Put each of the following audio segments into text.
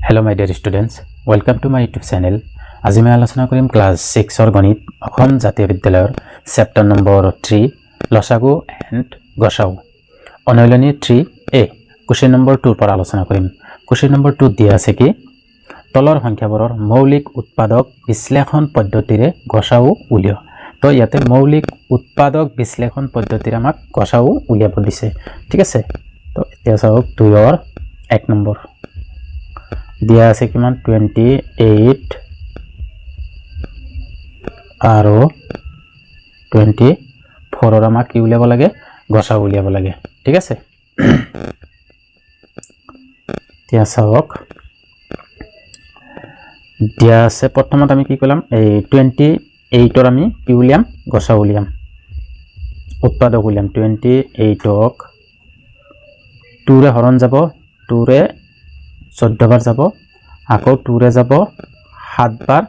Hello my dear students, welcome to my YouTube channel. আজি মই আলোচনা কৰিম ক্লাস 6 ৰ গণিত অসম জাতীয় বিদ্যালয়ৰ চেপ্টাৰ নম্বৰ 3 লসাগু এণ্ড গসাউ অনুশীলনী 3a কোশ্চেন নম্বৰ 2 পৰা আলোচনা কৰিম। কোশ্চেন নম্বৰ 2 দিয়া আছে কি তলৰ সংখ্যাবোৰৰ মৌলিক উৎপাদক বিশ্লেষণ পদ্ধতিৰে গসাউ উলিয়াও। তো ইয়াতে মৌলিক উৎপাদক বিশ্লেষণ পদ্ধতিৰে আমাক গসাউ উলিয়াব দিছে, ঠিক আছে। তো এতিয়া চাওক 2 ৰ 1 নম্বৰ দিয়া আছে কিমান 28 আৰু 24 ৰ আমাক কি উলিয়াব লাগে গসাউ উলিয়াব লাগে, ঠিক আছে। এতিয়া চাওক দিয়া আছে প্ৰথমত আমি কি কৰিলাম এই 28 ৰ আমি কি উলিয়াম গসাউ উলিয়াম উৎপাদক উলিয়াম। 28 ক 2 ৰে হৰণ যাব, 2 ৰে 14 বাৰ যাব, আকৌ 2 ৰে যাব 7 বাৰ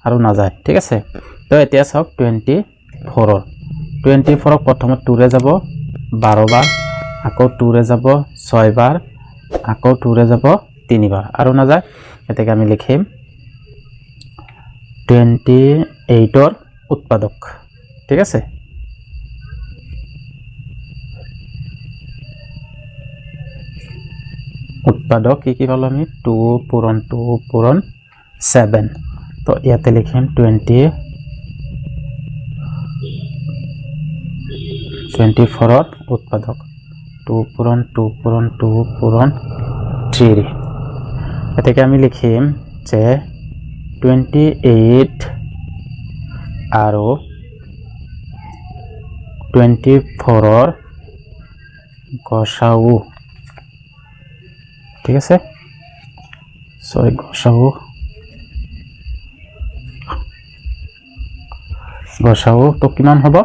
আৰু না যায়, ঠিক আছে। তো এতিয়া চাওক 24 ক প্ৰথমত 2 ৰে যাব 12 বাৰ, আকৌ 2 ৰে যাব 6 বাৰ, আকৌ 2 ৰে যাব 3 বাৰ আৰু না যায়। এটাকে আমি লিখিম 28 ৰ উৎপাদক, ঠিক আছে। উৎপাদক কি পালো আমি 2 পূৰণ 2 পূৰণ 7। তো ইয়াতে লিখিম 24 ৰ উৎপাদক 2 পূৰণ 2 পূৰণ 2 পূৰণ 3। এটাকে আমি লিখিম যে 28 আৰু 24 ৰ গসাউ, ঠিক আছে। সরি গসাউ তো কিমান হ'ব।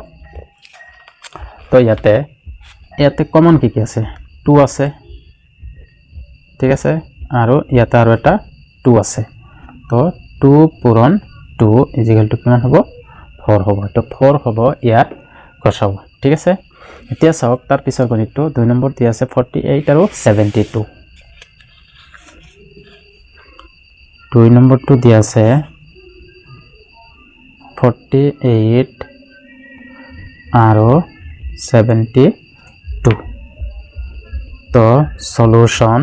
তো ইয়াতে কমন কি আছে 2 আছে, ঠিক আছে, আৰু ইয়াতে আৰু এটা 2 আছে। তো 2 পূৰণ 2 ইজিক্যাল টু কিমান হ'ব 4 হ'ব। তো 4 হ'ব ইয়াত গসাউ, ঠিক আছে। এতিয়া চাওক তাৰ পিছৰ গণিতটো 2 নম্বৰ দিয়া আছে 48 আৰু 72। 2 নম্বৰটো দিয়া আছে 48 আৰু 72। তো সলিউশন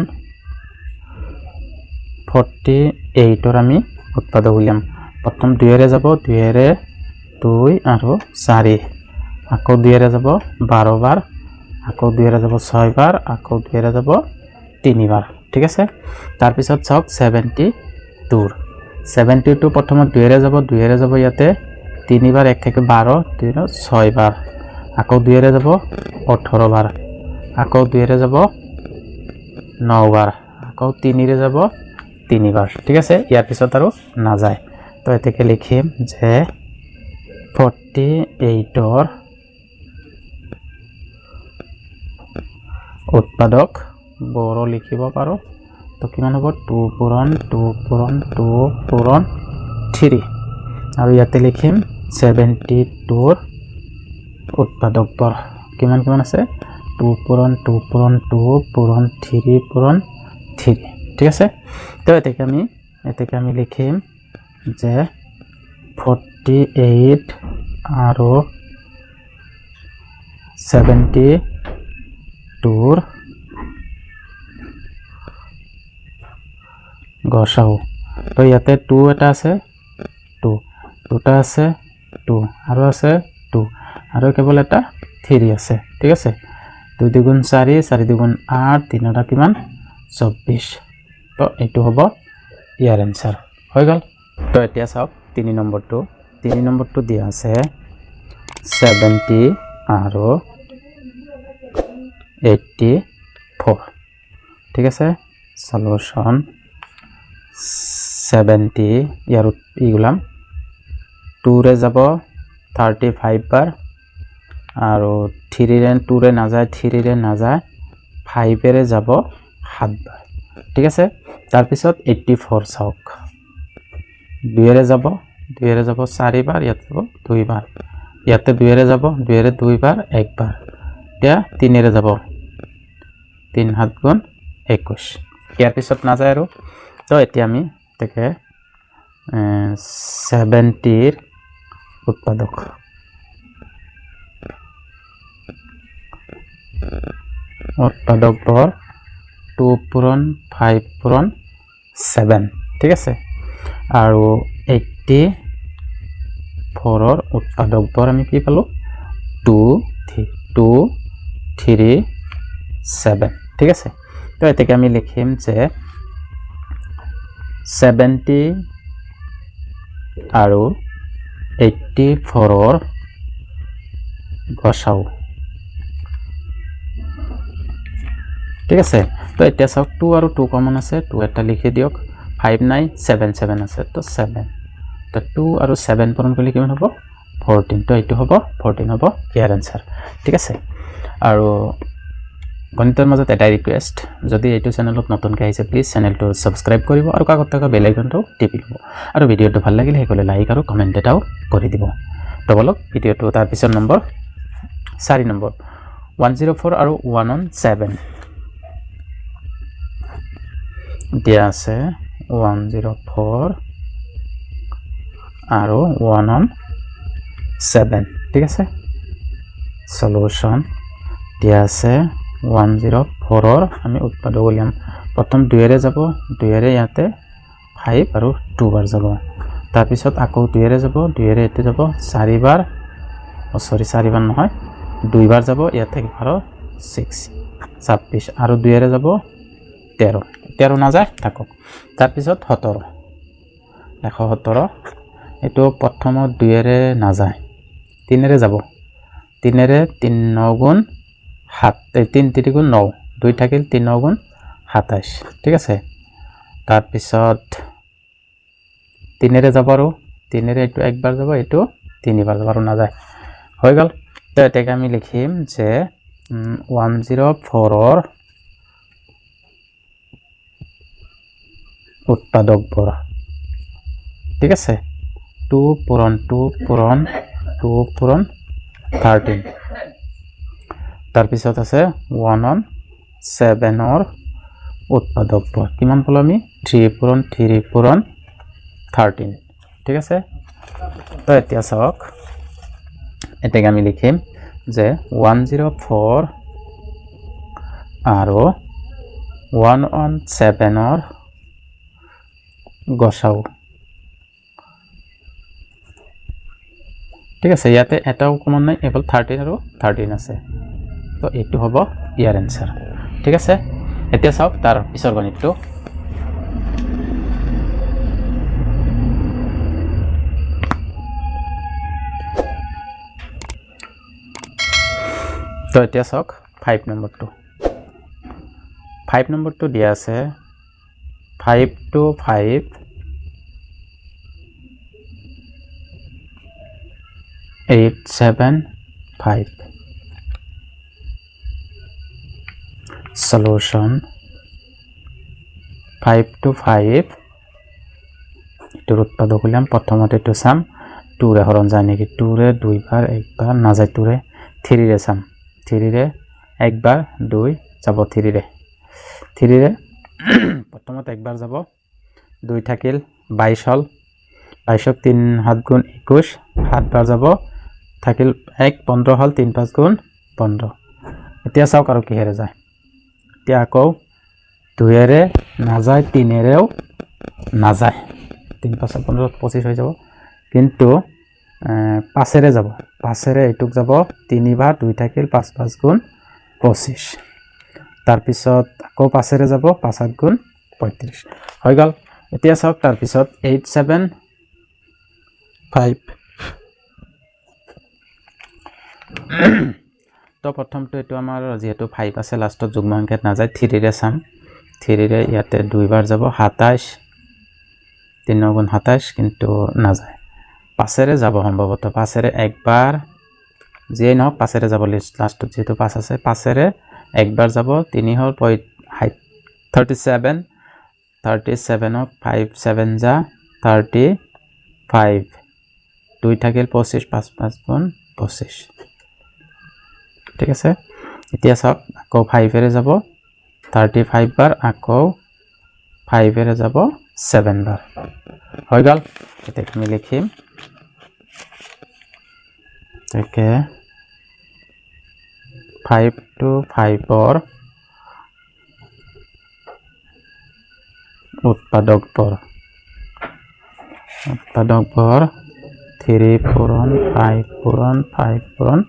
48 ৰ আমি উৎপাদক উলিয়াম। প্ৰথম 2 ৰে যাব 2 ৰে 2 আৰু 4, আকৌ 2 ৰে যাব 12 বাৰ, আকৌ 2 ৰে যাব 6 বাৰ, আকৌ 2 ৰে যাব 3 বাৰ, ঠিক আছে। তাৰ পিছত চাওক 72 প্ৰথমত 2 ৰে যাব 2 ৰে যাব ইয়াতে 3 বাৰ 1 থেকে 12 2 ৰ 6 বাৰ, আকৌ 2 ৰে যাব 18 বাৰ, আকৌ 2 ৰে যাব 9 বাৰ, আকৌ 3 ৰে যাব 3 বাৰ, ঠিক আছে। ইয়াৰ পিছত আৰু না যায়। তো এটাকে লিখিম যে 48 ৰ উৎপাদক বড় লিখিব পাৰো। তো কিমান হ'ব 2 পূৰণ 2 পূৰণ 2 পূৰণ 3 আৰু ইয়াতে লিখিম 72 ৰ উৎপাদক বৰ কিমান আছে 2 পূৰণ 2 পূৰণ 2 পূৰণ 3 পূৰণ 3, ঠিক আছে। তো এটাকে আমি লিখিম যে 48 আৰু 72 ৰ গসাউ। তো ইয়াতে 2 এটা আছে 2 দুটা আছে 2 আৰু আছে 2 আৰু কেৱল এটা 3 আছে, ঠিক আছে। 2 দুগুণ 4 4 দুগুণ 8 3 টা কিমান 24। তো এইটো হ'ব ইয়াৰ এনসাৰ হৈ গ'ল। তো এতিয়া চাওক 3 নম্বৰটো দিয়া আছে 70 আৰু 84, ঠিক আছে। সলিউশন 70 ইয়াৰ ইগুলাম 2 ৰে যাব 35 বাৰ, আৰু 3 ৰে 2 ৰে না যায় 3 ৰে না যায় 5 ৰে যাব 7 বাৰ, ঠিক আছে। তাৰ পিছত 84 চাওক 2 ৰে যাব 4 বাৰ, ইয়াতে যাব 2 বাৰ, ইয়াতে 2 ৰে যাব 2 ৰে 2 বাৰ 1 বাৰ, এতিয়া 3 ৰে যাব 3 7 গুণ 21। ইয়াৰ পিছত না যায় আৰু তো এতিয়া আমি তাকে 70 উৎপাদক বৰ 2 পূৰণ 5 পূৰণ 7 ঠিক আছে আৰু 84 উৎপাদক বৰ আমি কি পালো 2 3 7 ঠিক আছে তো এটাকে আমি লিখিম যে 70 আৰু 84 গসাও ঠিক আছে তো এতিয়া চাওক 2 আৰু 2 কমন আছে 2 এটা লিখি দিয়ক 5 নাই 7 7 আছে তো 7 তো 2 আৰু 7 পূৰণ কৰিলে কিমান হ'ব 14 তো এইটো হ'ব 14 হ'ব ইয়াৰ আনসাৰ ঠিক আছে আৰু গণিতৰ মাজত এটা ৰিকুৱেষ্ট যদি এইটো চেনেলত নতুনকৈ আহিছে প্লিজ চেনেলটো সাবস্ক্ৰাইব কৰিব আৰু কাষত থকা বেল আইকনটো টিপি ল'ব আৰু ভিডিঅ'টো ভাল লাগিলে হেকলে লাইক আৰু কমেন্ট এটাও কৰি দিব তো বলক ভিডিঅ'টো তাৰ পিছৰ নম্বৰ 4 নম্বৰ 104 আৰু 117 দিয়া আছে 104 আৰু 117 ঠিক আছে সলিউশন দিয়া আছে 104 আমি উৎপাদক উলিয়াম প্ৰথম 2 এৰে যাব 2 এৰে ইয়াতে 5 আৰু 2 বাৰ যাব তাৰ পিছত আকৌ 2 এৰে যাব 2 এৰে এতে যাব 4 বাৰ সৰি 4 বাৰ নহয় 2 বাৰ যাব ইয়াতে 12 6 26 আৰু 2 এৰে যাব 13 না যায় থাকক তাৰ পিছত 17 117 এটো প্ৰথমত 2 এৰে না যায় 3 এৰে যাব 3 এৰে 3 9 গুণ 7 3 3 গুণ 9 2 থাকিল 3 9 গুণ 27 ঠিক আছে তাৰ পিছত 3 এৰে যাব আৰু 3 এৰে এটো একবাৰ যাব এটো 3 বাৰ যাব আৰু না যায় হৈ গল তো এটাকে আমি লিখিম যে 104 ৰ উৎপাদক বৰ ঠিক আছে 2 পূৰণ 2 পূৰণ 2 পূৰণ 13 তাৰ পিছত আছে 117 ৰ উৎপাদক বৰ কিমান পালো আমি 3 পূৰণ 13 ঠিক আছে তো এতিয়া চাওক এটাকে আমি লিখিম যে 104 আৰু 117 ৰ গসাও ঠিক আছে ইয়াতে এটাও কমন নাই এফাল 13 আৰু 13 আছে তো এইটো হ'ব ইয়াৰ আনসাৰ ঠিক আছে এতিয়া চাওক তাৰ পিছৰ গণিতটো তো এতিয়া চাওক 5 নম্বৰটো দিয়া আছে 5 to 5 8 7 5 solution 5 to 5 এটোৰ উৎপাদক উলিয়াম প্ৰথমতে এটো চাম 2 ৰে হৰণ যায় নেকি 2 ৰে 2 বাৰ একবাৰ না যায় 2 ৰে 3 ৰে চাম 3 ৰে একবাৰ 2 যাব 3 ৰে প্ৰথমত একবাৰ যাব 2 থাকিল 22 হল 22 3 7 গুণ 21 7 বাৰ যাব থাকিল 1 15 হল 3 5 গুণ 15 এতিয়া চাওক আৰু কিহেৰে যায় এতিয়া আকৌ 2 এৰে না যায় 3 এৰেও না যায় 3 5 15 25 হৈ যাব কিন্তু 5 এৰে যাব 5 এৰে এটুক যাব 3 বাৰ 2 থাকিল 5 5 গুণ 25 তাৰ পিছত আকৌ 5 এৰে যাব 5 7 গুণ 35 হৈ গল এতিয়া চাওক তাৰ পিছত 8 7 5 তো প্ৰথমটো এটো আমাৰ যেহেতু 5 আছে লাষ্টত যুগ্ম সংখ্যাত না যায় 3 ৰে চাম 3 ৰে ইয়াতে 2 বাৰ যাব 27 3 গুণ 27 কিন্তু না যায় 5 এৰে যাব সম্ভৱত 5 এৰে একবাৰ যে নহক 5 এৰে যাব লাষ্টত যেহেতু 5 আছে 5 এৰে একবাৰ যাব 3 হল 37 37 ক 5 7 যা 35 2 থাকিল 25 5 5 গুণ 25 ঠিক আছে এতিয়া চাওক আকৌ 5 এৰে যাব 35 বাৰ আকৌ 5 এৰে যাব 7 বাৰ হৈ গ'ল এতিয়া আমি লিখিম তাকে 5 to 5 ৰ উৎপাদক বৰ 3 পূৰণ 5 পূৰণ 5 পূৰণ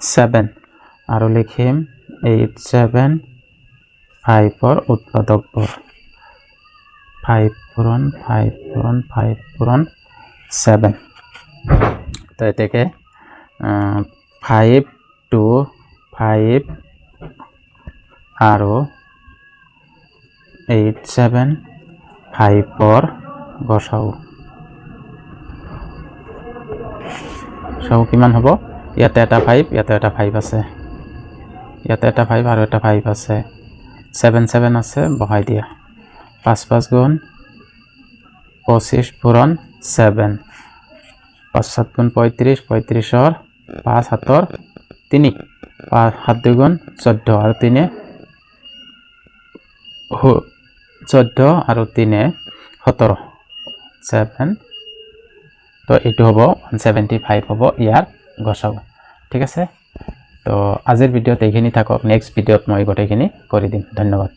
7 আৰু লিখিম 8 7 5 ৰ উৎপাদক বৰ 5 পূৰণ 5 পূৰণ 5 পূৰণ 7 তো এতেকে 5 to 5 আৰু 8 7 5 ৰ গসাউ কিমান হ'ব ইয়াতে এটা 5 ইয়াতে এটা 5 আছে ইয়াতে এটা 5 আৰু এটা 5 আছে 7 7 আছে বহাই দিয়া 5 5 গুণ 25 পূৰণ 7 5 7 গুণ 35 35 ৰ 5 7 ৰ 3 5 7 2 গুণ 14 আৰু 3 14 আৰু 3 17 7 তো এইটো হ'ব 175 হ'ব ইয়াৰ গসাউ ঠিক আছে তো আজিৰ ভিডিঅ'ত এইখিনি থাকক নেক্সট ভিডিঅ'ত মই গোটেইখিনি কৰি দিম ধন্যবাদ